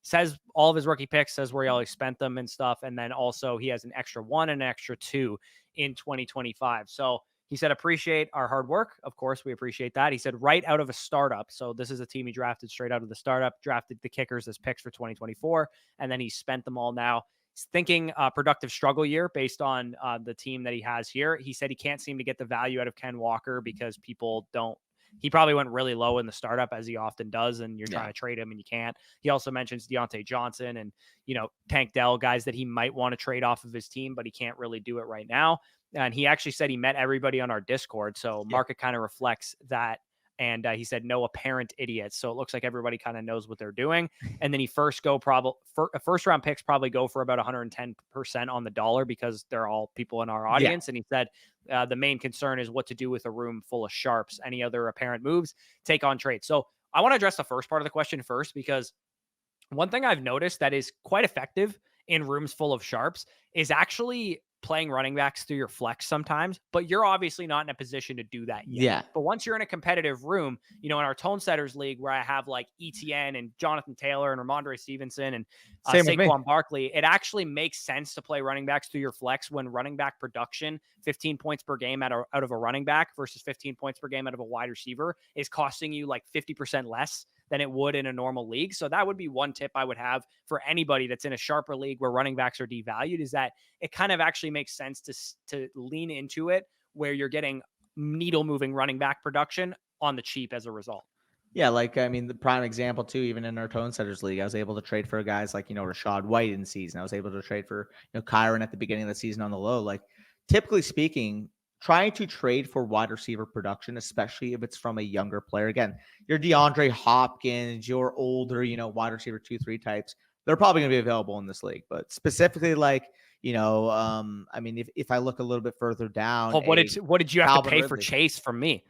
says all of his rookie picks, says where he always spent them and stuff. And then also he has an extra 1 and an extra 2 in 2025. So he said, appreciate our hard work. Of course, we appreciate that. He said, right out of a startup. So this is a team he drafted straight out of the startup, drafted the kickers as picks for 2024, and then he spent them all now. He's thinking productive struggle year based on the team that he has here. He said he can't seem to get the value out of Ken Walker because people don't. He probably went really low in the startup, as he often does, and you're trying to trade him and you can't. He also mentions Deontay Johnson and, Tank Dell, guys that he might want to trade off of his team, but he can't really do it right now. And he actually said he met everybody on our Discord. So market kind of reflects that. And he said, no apparent idiots. So it looks like everybody kind of knows what they're doing. And then he first round picks probably go for about 110% on the dollar because they're all people in our audience. And he said, the main concern is what to do with a room full of sharps. Any other apparent moves, take on trades. So I want to address the first part of the question first, because one thing I've noticed that is quite effective in rooms full of sharps is actually playing running backs through your flex sometimes, but you're obviously not in a position to do that yet.
Yeah.
But once you're in a competitive room, in our Tone Setters League where I have like ETN and Jonathan Taylor and Ramondre Stevenson and Saquon Barkley, it actually makes sense to play running backs through your flex when running back production, 15 points per game out of a running back versus 15 points per game out of a wide receiver, is costing you like 50% less than it would in a normal league. So that would be one tip I would have for anybody that's in a sharper league where running backs are devalued, is that it kind of actually makes sense to lean into it where you're getting needle moving running back production on the cheap as a result.
Yeah, the prime example too, even in our Tone Setters League, I was able to trade for guys like, Rashad White in season. I was able to trade for, Kyron at the beginning of the season on the low. Like, typically speaking, trying to trade for wide receiver production, especially if it's from a younger player. Again, your DeAndre Hopkins, your older, wide receiver 2-3 types, they're probably going to be available in this league. But specifically, if I look a little bit further down,
what did you have
Calvin
to pay
Ridley
for Chase from me?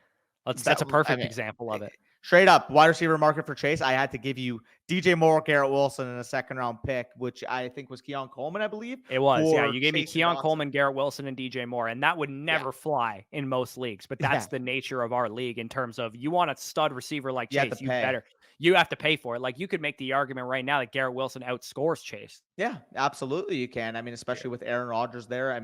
That's a perfect example of it.
Straight up, wide receiver market for Chase, I had to give you DJ Moore, Garrett Wilson, and a second-round pick, which I think was Keon Coleman, I believe.
It was, yeah. You gave me Keon Coleman, Garrett Wilson, and DJ Moore, and that would never fly in most leagues. But that's the nature of our league in terms of you want a stud receiver like Chase, you have to pay for it. Like, you could make the argument right now that Garrett Wilson outscores Chase.
Yeah, absolutely you can. Especially with Aaron Rodgers there.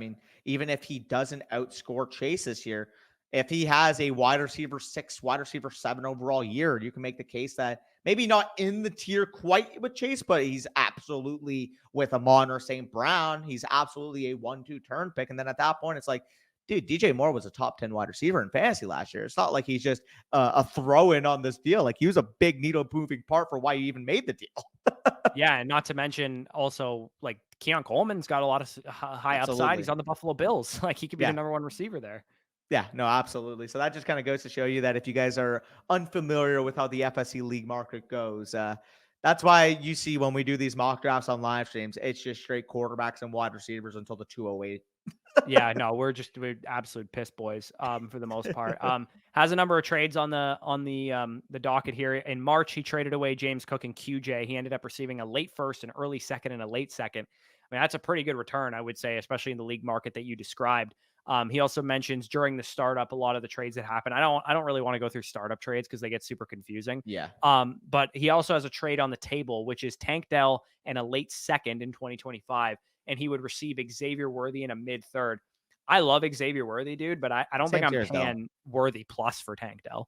Even if he doesn't outscore Chase this year, if he has a wide receiver 6, wide receiver 7 overall year, you can make the case that maybe not in the tier quite with Chase, but he's absolutely with Amon or St. Brown. He's absolutely a 1-2 turn pick. And then at that point, it's like, dude, DJ Moore was a top 10 wide receiver in fantasy last year. It's not like he's just a throw in on this deal. Like, he was a big needle moving part for why you even made the deal.
Yeah. And not to mention also, like, Keon Coleman's got a lot of high upside. He's on the Buffalo Bills. Like, he could be the number 1 receiver there.
Yeah, no, absolutely. So that just kind of goes to show you that if you guys are unfamiliar with how the FSC league market goes, that's why you see when we do these mock drafts on live streams, it's just straight quarterbacks and wide receivers until the 208.
Yeah, no, we're absolute piss boys for the most part. Has a number of trades on the docket here. In March, he traded away James Cook and QJ. He ended up receiving a late first, an early second, and a late second. That's a pretty good return, I would say, especially in the league market that you described. He also mentions during the startup, a lot of the trades that happen. I don't really want to go through startup trades because they get super confusing.
Yeah.
But he also has a trade on the table, which is Tank Dell and a late second in 2025. And he would receive Xavier Worthy in a mid third. I love Xavier Worthy, dude, but I don't think I'm paying Worthy plus for Tank Dell.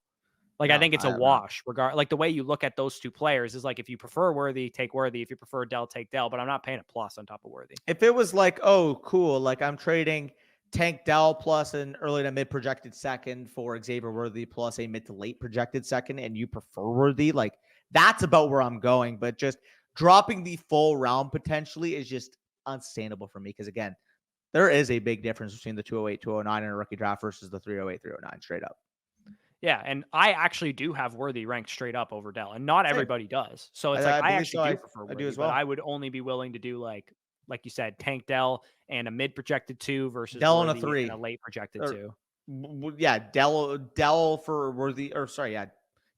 Like, I think it's a wash. Like, the way you look at those two players is like, if you prefer Worthy, take Worthy. If you prefer Dell, take Dell. But I'm not paying a plus on top of Worthy.
If it was like, oh, cool, like I'm trading Tank Dell plus an early to mid projected second for Xavier Worthy plus a mid to late projected second, and you prefer Worthy, like, that's about where I'm going. But just dropping the full round potentially is just unsustainable for me because, again, there is a big difference between the 208, 209 in a rookie draft versus the 308, 309 straight up.
Yeah, and I actually do have Worthy ranked straight up over Dell, and not everybody does. So it's I actually do prefer Worthy, but I would only be willing to do like you said, Tank Dell and a mid projected 2 versus
Dell
Worthy
and a 3
and a late projected 2.
Yeah, Dell for Worthy, or sorry, yeah,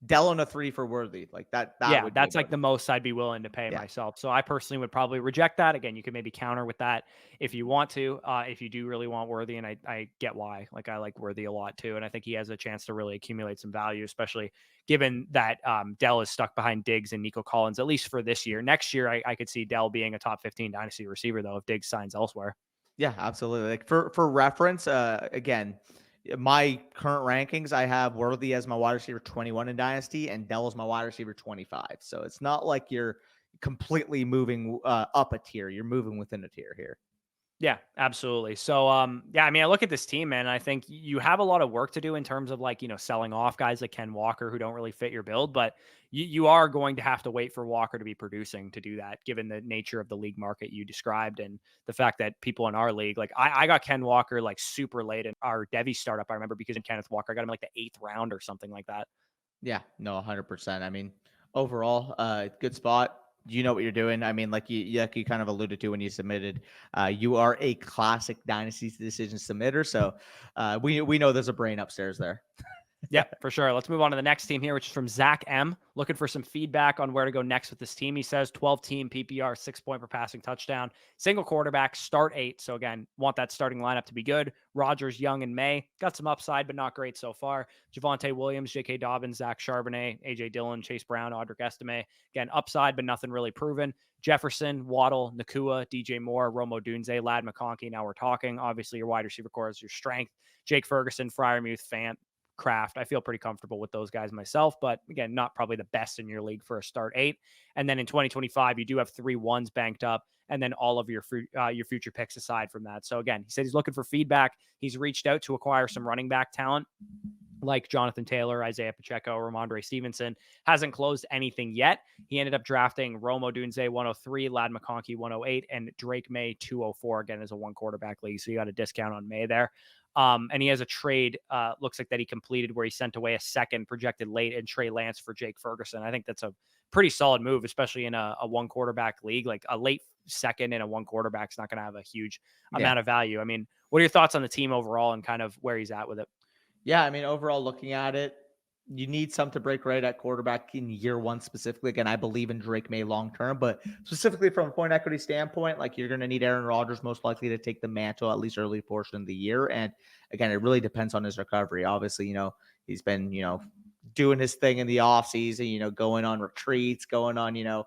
Dell on a 3 for Worthy. Like that
Yeah,
would be
that's like
about
the
it.
most I'd be willing to pay
Yeah.
myself. So I personally would probably reject that. Again, you can maybe counter with that if you want to, if you do really want Worthy, and I get why. Like I like Worthy a lot too, and I think he has a chance to really accumulate some value, especially given that Dell is stuck behind Diggs and Nico Collins at least for this year. Next year, I could see Dell being a top 15 dynasty receiver though if Diggs signs elsewhere.
Yeah, absolutely. Like for reference, again, my current rankings, I have Worthy as my wide receiver 21 in Dynasty, and Dell as my wide receiver 25. So it's not like you're completely moving up a tier. You're moving within a tier here.
Yeah, absolutely. So, yeah, I mean, I look at this team, man, and I think you have a lot of work to do in terms of like, selling off guys like Ken Walker who don't really fit your build, but you are going to have to wait for Walker to be producing to do that, given the nature of the league market you described and the fact that people in our league, like I got Ken Walker like super late in our Devi startup. I remember because of Kenneth Walker, I got him like the 8th round or something like that.
Yeah, no, 100%. I mean, overall, good spot. You know what you're doing. I mean, like you kind of alluded to when you submitted, you are a classic Dynasty Decision submitter. So we know there's a brain upstairs there.
Yep, for sure. Let's move on to the next team here, which is from Zach M. Looking for some feedback on where to go next with this team. He says 12 team PPR, 6 point per passing touchdown, single quarterback, start 8. So again, want that starting lineup to be good. Rodgers, Young, and May got some upside, but not great so far. Javonte Williams, J.K. Dobbins, Zach Charbonnet, A.J. Dillon, Chase Brown, Audric Estime. Again, upside, but nothing really proven. Jefferson, Waddle, Nakua, DJ Moore, Romo Dunze, Lad McConkey. Now we're talking. Obviously, your wide receiver core is your strength. Jake Ferguson, Fryermuth, Fant, Kraft. I feel pretty comfortable with those guys myself, but again, not probably the best in your league for a start 8. And then in 2025, you do have 3 ones banked up, and then all of your future picks aside from that. So again, he said he's looking for feedback. He's reached out to acquire some running back talent like Jonathan Taylor, Isaiah Pacheco, Ramondre Stevenson. Hasn't closed anything yet. He ended up drafting Romo Dunze 103, Lad McConkey 108, and Drake May 204. Again, as a 1 quarterback league, so you got a discount on May there. And he has a trade, looks like that he completed where he sent away a second projected late and Trey Lance for Jake Ferguson. I think that's a pretty solid move, especially in a 1 quarterback league. Like a late second in a 1 quarterback is not going to have a huge amount of value. I mean, what are your thoughts on the team overall and kind of where he's at with it?
Yeah, I mean, overall, looking at it, you need some to break right at quarterback in year 1 specifically. Again, I believe in Drake May long term, but specifically from a point equity standpoint, like you're going to need Aaron Rodgers most likely to take the mantle at least early portion of the year. And again, it really depends on his recovery. Obviously, he's been, doing his thing in the offseason, going on retreats, going on,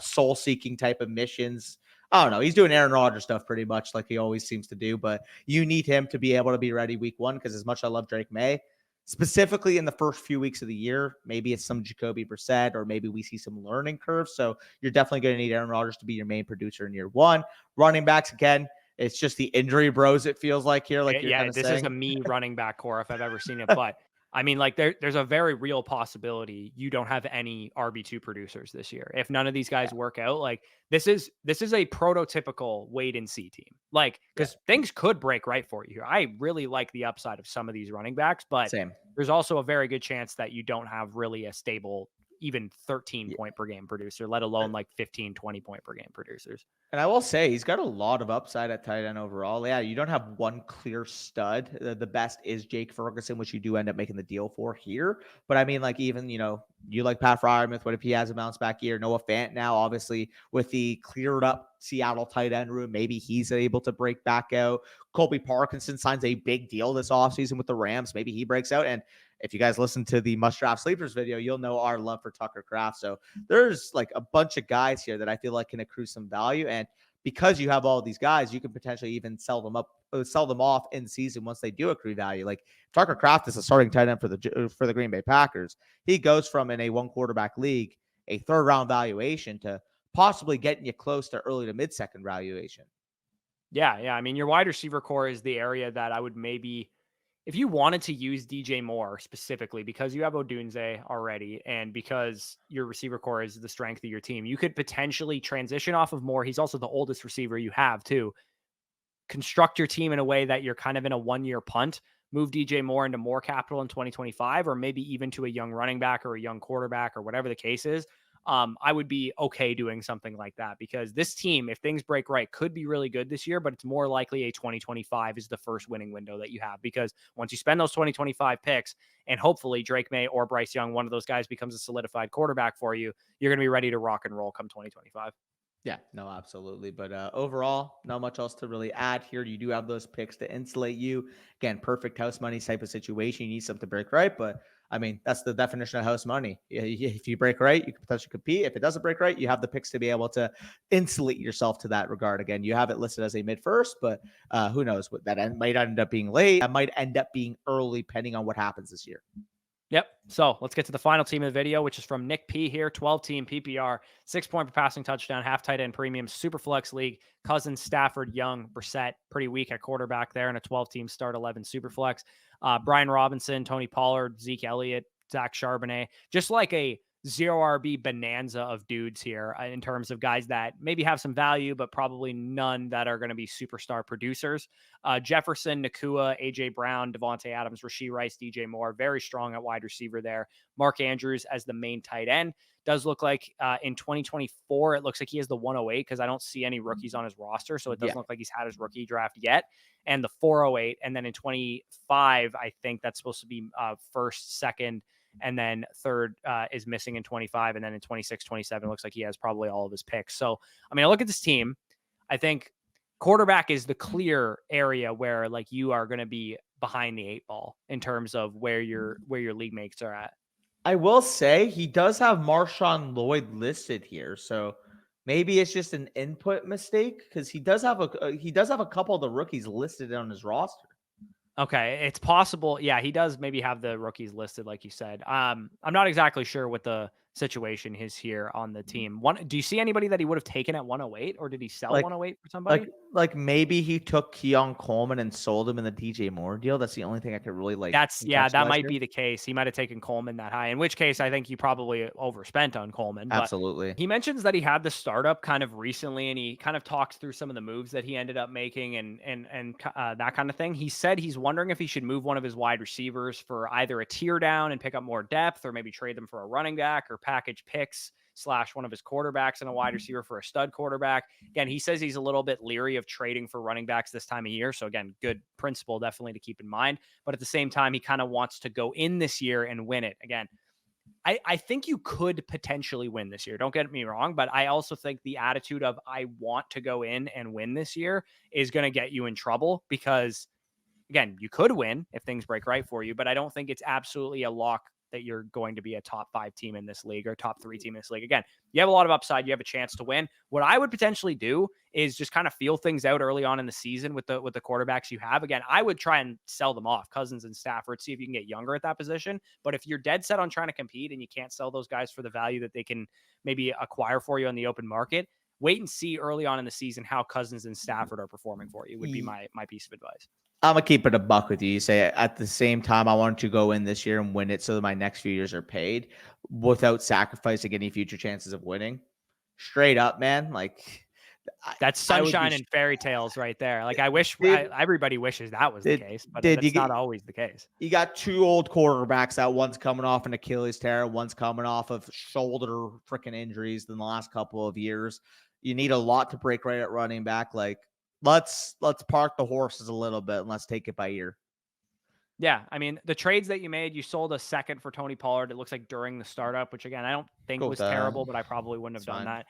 soul seeking type of missions. I don't know. He's doing Aaron Rodgers stuff pretty much like he always seems to do, but you need him to be able to be ready week 1 because as much as I love Drake May, specifically in the first few weeks of the year, maybe it's some Jacoby Brissett or maybe we see some learning curves. So you're definitely going to need Aaron Rodgers to be your main producer in year 1. Running backs, again, it's just the injury bros, it feels like here. Like you're kind of
this
saying.
is a me running back core if I've ever seen it. But I mean, like there's a very real possibility you don't have any RB2 producers this year. If none of these guys work out, like this is a prototypical wait and see team. Like, because things could break right for you here. I really like the upside of some of these running backs, but
Same.
there's also a very good chance that you don't have really a stable, even 13 point per game producer, let alone like 15, 20 point per game producers.
And I will say he's got a lot of upside at tight end overall. Yeah, you don't have one clear stud. The best is Jake Ferguson, which you do end up making the deal for here. But I mean, like even, you like Pat Freiermuth, what if he has a bounce back year? Noah Fant now, obviously, with the cleared up Seattle tight end room, maybe he's able to break back out. Colby Parkinson signs a big deal this offseason with the Rams. Maybe he breaks out. And if you guys listen to the Must Draft Sleepers video, you'll know our love for Tucker Kraft. So there's like a bunch of guys here that I feel like can accrue some value. And because you have all these guys, you can potentially even sell them off in season once they do accrue value. Like Tucker Kraft is a starting tight end for the Green Bay Packers. He goes from in a 1 quarterback league, a 3rd round valuation to possibly getting you close to early to mid 2nd valuation.
Yeah. I mean, your wide receiver core is the area that I would maybe, if you wanted to use DJ Moore specifically because you have Odunze already and because your receiver core is the strength of your team, you could potentially transition off of Moore. He's also the oldest receiver you have too. Construct your team in a way that you're kind of in a 1-year punt, move DJ Moore into more capital in 2025, or maybe even to a young running back or a young quarterback or whatever the case is. I would be okay doing something like that, because this team, if things break right, could be really good this year, but it's more likely a 2025 is the first winning window that you have, because once you spend those 2025 picks and hopefully Drake May or Bryce Young, one of those guys becomes a solidified quarterback for you, you're going to be ready to rock and roll come 2025.
Yeah, no, absolutely. But overall, not much else to really add here. You do have those picks to insulate you. Again, perfect house money type of situation. You need something to break right. But I mean, that's the definition of house money. If you break right, you can potentially compete. If it doesn't break right, you have the picks to be able to insulate yourself to that regard. Again, you have it listed as a mid first, but who knows what that might end up being late. That might end up being early, depending on what happens this year.
Yep. So let's get to the final team of the video, which is from Nick P here, 12-team PPR, 6-point per passing touchdown, half tight end premium, super flex league. Cousins, Stafford, Young, Brissett, pretty weak at quarterback there in a 12-team start 11 super flex. Brian Robinson, Tony Pollard, Zeke Elliott, Zach Charbonnet, just like a 0 RB bonanza of dudes here in terms of guys that maybe have some value, but probably none that are going to be superstar producers. Jefferson, Nakua, AJ Brown, Devontae Adams, Rashee Rice, DJ Moore, very strong at wide receiver there. Mark Andrews as the main tight end. Does look like in 2024, it looks like he has the 108 because I don't see any rookies on his roster. So it doesn't look like he's had his rookie draft yet. And the 408. And then in 25, I think that's supposed to be first, second, and then third is missing in 25. And then in 26, 27, looks like he has probably all of his picks. So, I mean, I look at this team. I think quarterback is the clear area where like you are going to be behind the 8 ball in terms of where your league mates are at.
I will say he does have Marshawn Lloyd listed here. So maybe it's just an input mistake because he does have a couple of the rookies listed on his roster.
Okay, it's possible. Yeah, he does maybe have the rookies listed, like you said. I'm not exactly sure what the situation is here on the team. Do you see anybody that he would have taken at 108, or did he sell 108 for somebody?
Like maybe he took Keon Coleman and sold him in the DJ Moore deal. That's the only thing I could really like.
That might be the case. He might have taken Coleman that high, in which case I think you probably overspent on Coleman. But
absolutely.
He mentions that he had the startup kind of recently, and he kind of talks through some of the moves that he ended up making and that kind of thing. He said he's wondering if he should move one of his wide receivers for either a tier down and pick up more depth, or maybe trade them for a running back, or package picks / one of his quarterbacks and a wide receiver for a stud quarterback. Again, he says he's a little bit leery of trading for running backs this time of year. So again, good principle definitely to keep in mind. But at the same time, he kind of wants to go in this year and win it. Again, I think you could potentially win this year. Don't get me wrong, but I also think the attitude of I want to go in and win this year is going to get you in trouble, because again, you could win if things break right for you, but I don't think it's absolutely a lock that you're going to be a top 5 team in this league or top 3 team in this league. Again, you have a lot of upside. You have a chance to win. What I would potentially do is just kind of feel things out early on in the season with the quarterbacks you have. Again, I would try and sell them off, Cousins and Stafford, see if you can get younger at that position. But if you're dead set on trying to compete and you can't sell those guys for the value that they can maybe acquire for you on the open market, wait and see early on in the season how Cousins and Stafford are performing for you would be my piece of advice.
I'm going to keep it a buck with you. You say at the same time, I want to go in this year and win it so that my next few years are paid without sacrificing any future chances of winning. Straight up, man. Like
that's sunshine and fairy tales right there. Like I wish everybody wishes that was the case, but that's not always the case.
You got 2 old quarterbacks that one's coming off an Achilles tear, one's coming off of shoulder freaking injuries in the last couple of years. You need a lot to break right at running back. Like, let's park the horses a little bit and let's take it by ear.
Yeah, I mean, the trades that you made, you sold a second for Tony Pollard. It looks like during the startup, which again, I don't think was terrible, but I probably wouldn't have done that.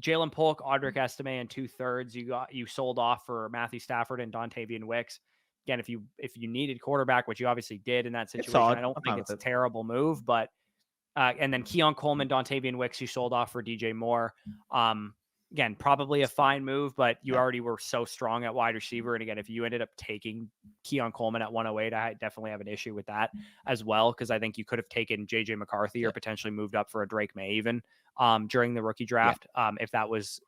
Jalen Polk, Audric Estime, and 2/3 you sold off for Matthew Stafford and Dontavian Wicks. Again, if you needed quarterback, which you obviously did in that situation, I don't think it's a terrible move. But and then Keon Coleman, Dontavian Wicks, you sold off for DJ Moore. Again, probably a fine move, but you already were so strong at wide receiver. And again, if you ended up taking Keon Coleman at 108, I definitely have an issue with that as well, because I think you could have taken JJ McCarthy or potentially moved up for a Drake May even during the rookie draft if that was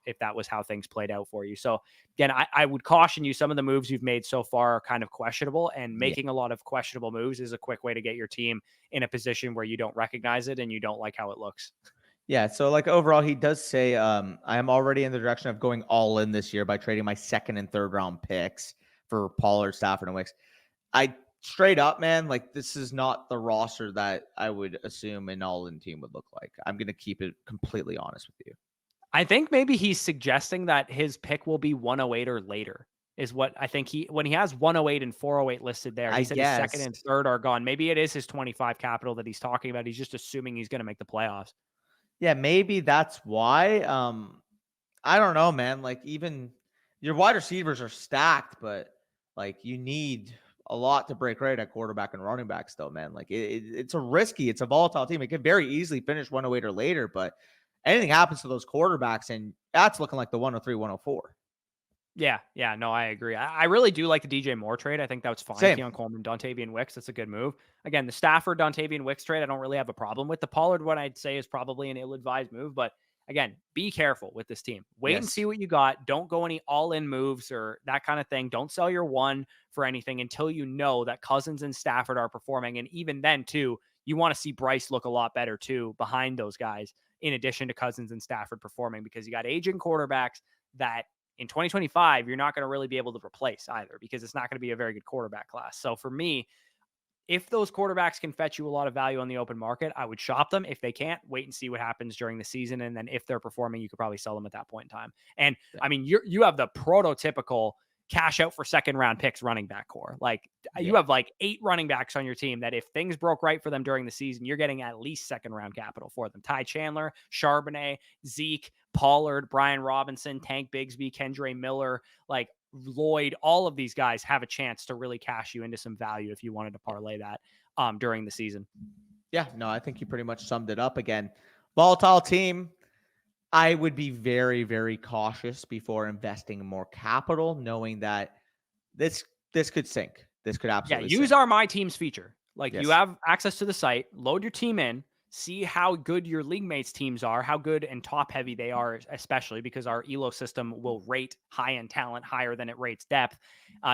how things played out for you. So again, I would caution you, some of the moves you've made so far are kind of questionable, and making a lot of questionable moves is a quick way to get your team in a position where you don't recognize it and you don't like how it looks.
Yeah, so like overall, he does say, I am already in the direction of going all in this year by trading my 2nd and 3rd round picks for Pollard, Stafford, and Wicks. I straight up, man, like this is not the roster that I would assume an all-in team would look like. I'm going to keep it completely honest with you.
I think maybe he's suggesting that his pick will be 108 or later is what I think when he has 108 and 408 listed there, he
I
said his second
guess.
and third are gone. Maybe it is his 25 capital that he's talking about. He's just assuming he's going to make the playoffs.
Yeah, maybe that's why. I don't know, man. Like even your wide receivers are stacked, but like you need a lot to break right at quarterback and running back still, man. Like it's a volatile team. It could very easily finish 108 or later, but anything happens to those quarterbacks, and that's looking like the 103, 104.
Yeah, no, I agree. I really do like the DJ Moore trade. I think that's fine.
Same.
Keon Coleman, Dontavian Wicks, that's a good move. Again, the Stafford, Dontavian Wicks trade, I don't really have a problem with. The Pollard one, I'd say, is probably an ill-advised move. But again, be careful with this team. Wait and see what you got. Don't go any all-in moves or that kind of thing. Don't sell your one for anything until you know that Cousins and Stafford are performing. And even then, too, you want to see Bryce look a lot better, too, behind those guys, in addition to Cousins and Stafford performing, because you got aging quarterbacks that in 2025, you're not going to really be able to replace either, because it's not going to be a very good quarterback class. So for me, if those quarterbacks can fetch you a lot of value on the open market, I would shop them. If they can't, wait and see what happens during the season. And then if they're performing, you could probably sell them at that point in time. And I mean, you have the prototypical cash out for second round picks running back core. Like you have like 8 running backs on your team that if things broke right for them during the season, you're getting at least second round capital for them. Ty Chandler, Charbonnet, Zeke, Pollard, Brian Robinson, Tank Bigsby, Kendre Miller, like Lloyd, all of these guys have a chance to really cash you into some value if you wanted to parlay that during the season.
Yeah, no, I think you pretty much summed it up. Again, volatile team. I would be very, very cautious before investing more capital, knowing that this could sink. This could absolutely
use
sink.
our My Teams feature. Like you have access to the site, load your team in, see how good your league mates teams are, how good and top heavy they are, especially because our ELO system will rate high end talent higher than it rates depth.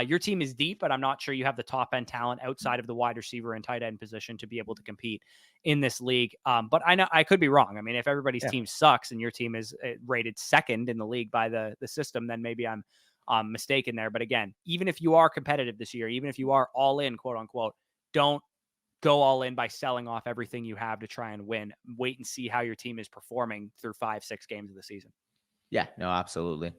Your team is deep, but I'm not sure you have the top end talent outside of the wide receiver and tight end position to be able to compete in this league. But I know I could be wrong. I mean, if everybody's team sucks and your team is rated second in the league by the system, then maybe I'm mistaken there. But again, even if you are competitive this year, even if you are all in, quote unquote, don't go all in by selling off everything you have to try and win. Wait and see how your team is performing through 5-6 games of the season.
Yeah, no, absolutely.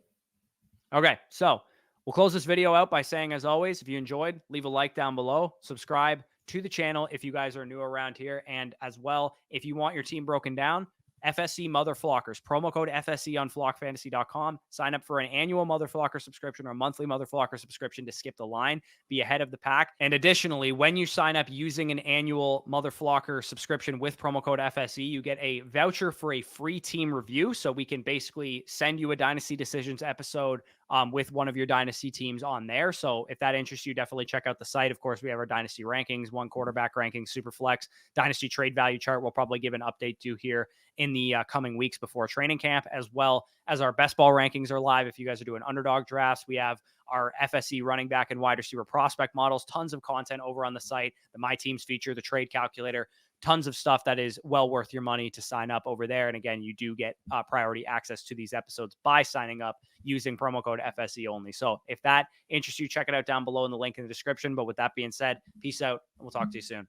Okay, so we'll close this video out by saying, as always, if you enjoyed, leave a like down below, subscribe to the channel if you guys are new around here, and as well, if you want your team broken down, FSC Motherflockers, promo code FSC on flockfantasy.com. Sign up for an annual Motherflocker subscription or a monthly Motherflocker subscription to skip the line, be ahead of the pack. And additionally, when you sign up using an annual Motherflocker subscription with promo code FSC, you get a voucher for a free team review. So we can basically send you a Dynasty Decisions episode with one of your Dynasty teams on there. So if that interests you, definitely check out the site. Of course, we have our Dynasty rankings, one quarterback rankings, super flex, Dynasty trade value chart. We'll probably give an update to here in the coming weeks before training camp, as well as our best ball rankings are live. If you guys are doing underdog drafts, we have our FSC running back and wide receiver prospect models, tons of content over on the site, the My Teams feature, the trade calculator, tons of stuff that is well worth your money to sign up over there. And again, you do get priority access to these episodes by signing up using promo code FSE only. So if that interests you, check it out down below in the link in the description. But with that being said, peace out, and we'll talk to you soon.